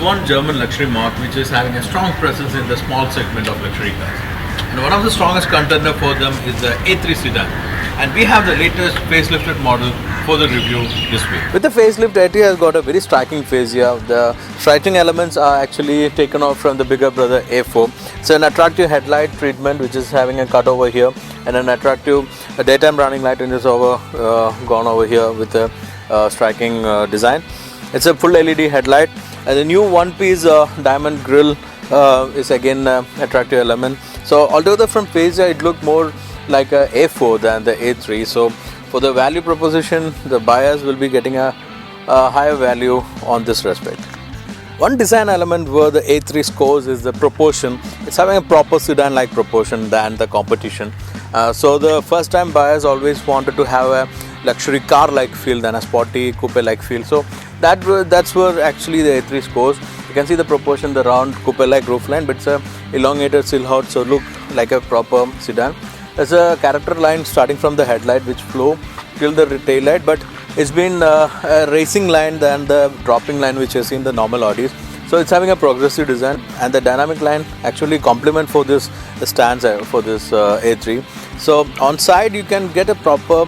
one German luxury marque which is having a strong presence in the small segment of luxury cars. And one of the strongest contender for them is the A3 sedan. And we have the latest facelifted model for the review this week. With the facelift, A3 has got a very striking face here. The striking elements are actually taken off from the bigger brother A4. It's an attractive headlight treatment which is having a cut over here, and an attractive daytime running light which is gone over here with a striking design. It's a full LED headlight, and the new one-piece diamond grille is again attractive element. So altogether from face here, it looked more like a A4 than the A3. So for the value proposition, the buyers will be getting a higher value on this respect. One design element where the A3 scores is the proportion. It's having a proper sedan-like proportion than the competition. So the first-time buyers always wanted to have a luxury car-like feel than a sporty coupe-like feel. So that's where actually the A3 scores. You can see the proportion, the round coupe-like roofline, but it's a elongated silhouette, so look like a proper sedan. There's a character line starting from the headlight which flow till the tail light, but it's been a racing line than the dropping line which you see in the normal Audis. So it's having a progressive design, and the dynamic line actually complement for this stance for this A3. So on side you can get a proper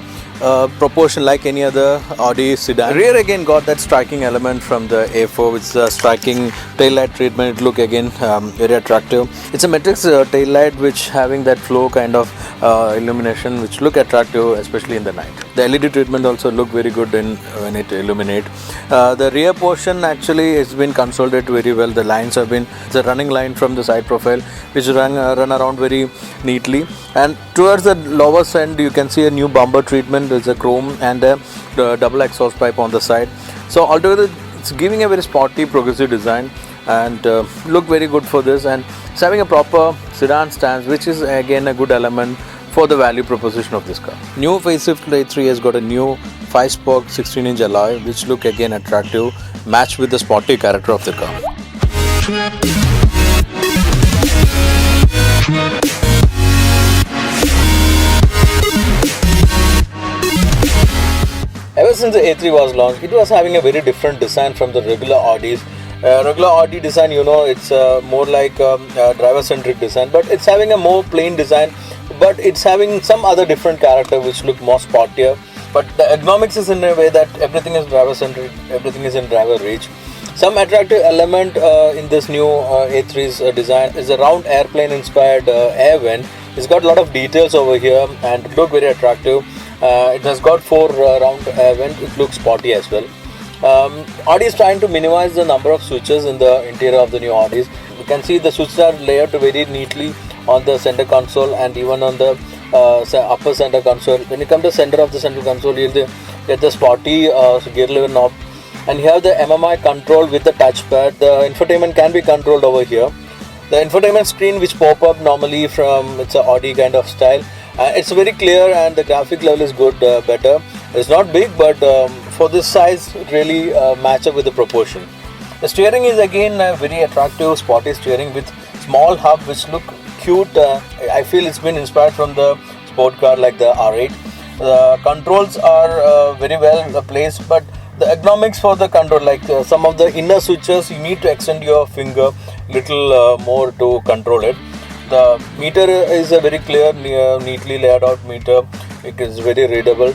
proportion like any other Audi sedan. Rear again got that striking element from the A4 with the striking tail light treatment. It look again very attractive. It's a matrix tail light which having that flow kind of illumination which look attractive especially in the night. The LED treatment also look very good when it illuminate. The rear portion actually has been consolidated very well. The lines have been, it's a running line from the side profile which run around very neatly, and towards the lower end you can see a new bumper treatment. There's a chrome and a double exhaust pipe on the side. So altogether it's giving a very sporty progressive design and look very good for this, and it's having a proper sedan stance which is again a good element for the value proposition of this car. New facelift A3 has got a new 5-spoke 16-inch alloy which look again attractive, matched with the sporty character of the car. Ever since the A3 was launched, it was having a very different design from the regular Audis. Regular Audi design, you know, it's more like a driver-centric design, but it's having a more plain design, but it's having some other different character which look more sportier. But the ergonomics is in a way that everything is driver-centric, everything is in driver reach. Some attractive element in this new A3's design is a round airplane-inspired air vent. It's got a lot of details over here and look very attractive. It has got 4 round air vent. It looks sporty as well. Audi is trying to minimize the number of switches in the interior of the new Audis. You can see the switches are layered very neatly on the center console and even on the upper center console. When you come to the center of the central console, you'll get the sporty gear lever knob, and you have the MMI control with the touchpad. The infotainment can be controlled over here. The infotainment screen which pop up normally from, it's a Audi kind of style. It's very clear and the graphic level is good, better. It's not big, but for this size it really match up with the proportion. The steering is again a very attractive sporty steering with small hub which look cute. I feel it's been inspired from the sport car like the R8. The controls are very well placed, but the ergonomics for the control, like some of the inner switches, you need to extend your finger little more to control it. The meter is a very clear, neatly laid out meter. It is very readable.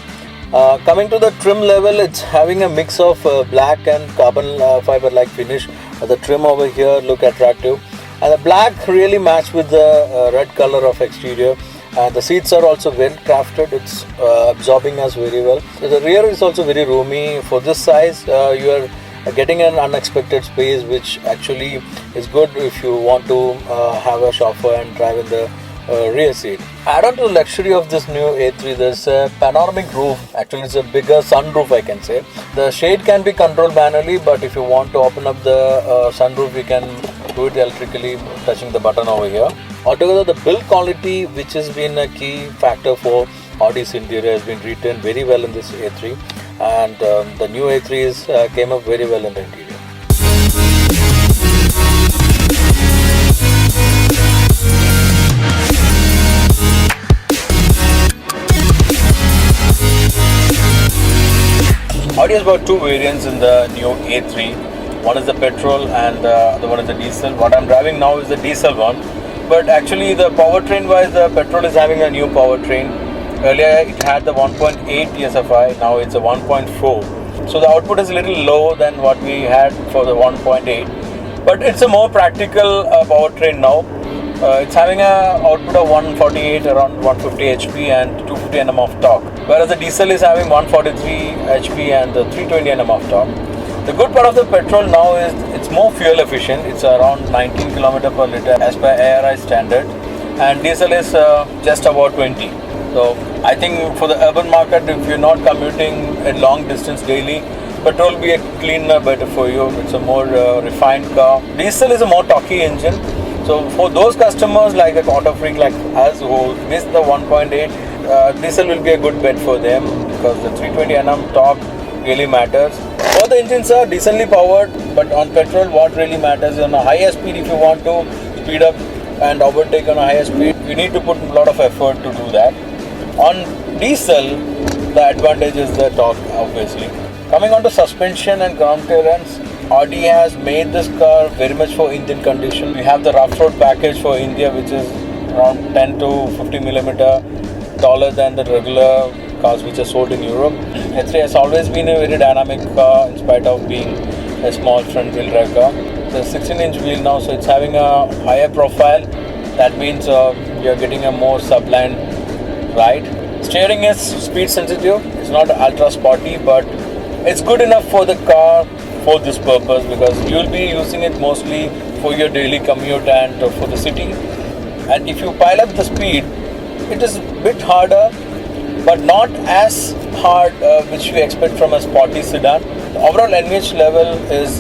Coming to the trim level, it's having a mix of black and carbon fiber like finish. The trim over here look attractive, and the black really match with the red color of exterior. And the seats are also well crafted. It's absorbing us very well. The rear is also very roomy. For this size, you are getting an unexpected space, which actually is good if you want to have a chauffeur and drive in the rear seat. Add on to the luxury of this new A3, there's a panoramic roof. Actually, it's a bigger sunroof, I can say. The shade can be controlled manually, but if you want to open up the sunroof, you can do it electrically, touching the button over here. Altogether, the build quality, which has been a key factor for Audi's interior, has been retained very well in this A3, and the new A3s came up very well in the interior. Audi has got two variants in the new A3. One is the petrol and the other one is the diesel. What I'm driving now is the diesel one. But actually the powertrain wise, the petrol is having a new powertrain. Earlier it had the 1.8 TSI, now it's a 1.4. So the output is a little low than what we had for the 1.8. But it's a more practical powertrain now. It's having an output of 148, around 150 HP and 250 Nm of torque. Whereas the diesel is having 143 HP and 320 Nm of torque. The good part of the petrol now is it's more fuel efficient. It's around 19 km per liter as per ARI standard, and diesel is just about 20. So I think for the urban market, if you're not commuting a long distance daily, petrol will be a cleaner, better for you. It's a more refined car. Diesel is a more torquey engine. So for those customers like a auto freak like us who miss the 1.8, diesel will be a good bet for them because the 320 Nm torque really matters. All the engines are decently powered, but on petrol what really matters is on a higher speed. If you want to speed up and overtake on a higher speed, you need to put a lot of effort to do that. On diesel, the advantage is the torque, obviously. Coming on to suspension and ground clearance, Audi has made this car very much for Indian condition. We have the rough road package for India, which is around 10 to 50 millimeter taller than the regular cars which are sold in Europe. L3 has always been a very dynamic car in spite of being a small front wheel drive car. It's a 16-inch wheel now, so it's having a higher profile. That means you're getting a more sublime ride. Steering is speed sensitive. It's not ultra sporty, but it's good enough for the car for this purpose because you'll be using it mostly for your daily commute and for the city. And if you pile up the speed, it is a bit harder, but not as hard which you expect from a sporty sedan. The overall NVH level is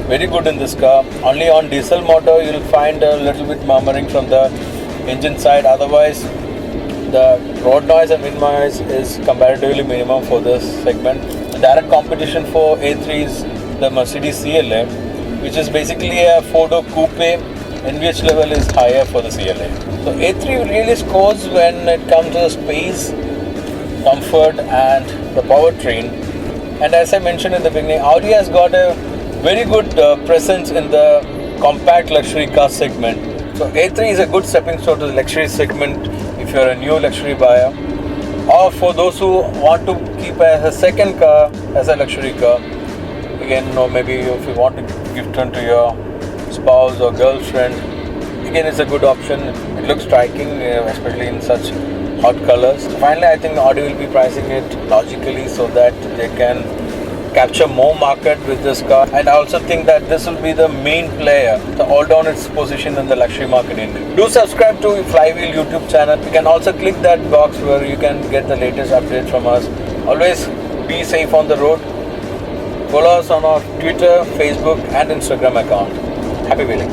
very good in this car. Only on diesel motor you'll find a little bit murmuring from the engine side. Otherwise, the road noise and wind noise is comparatively minimum for this segment. The direct competition for A3 is the Mercedes CLA, which is basically a 4-door coupe. NVH level is higher for the CLA. So A3 really scores when it comes to the space, comfort and the powertrain. And as I mentioned in the beginning, Audi has got a very good presence in the compact luxury car segment. So A3 is a good stepping stone to the luxury segment if you're a new luxury buyer, or for those who want to keep as a second car as a luxury car. Again, maybe if you want to gift one to your spouse or girlfriend, again it's a good option. It looks striking, especially in such hot colors. Finally, I think Audi will be pricing it logically so that they can capture more market with this car. And I also think that this will be the main player to hold on its position in the luxury market in India. Do subscribe to Flywheel YouTube channel. You can also click that box where you can get the latest updates from us. Always be safe on the road. Follow us on our Twitter, Facebook and Instagram account. Happy wheeling.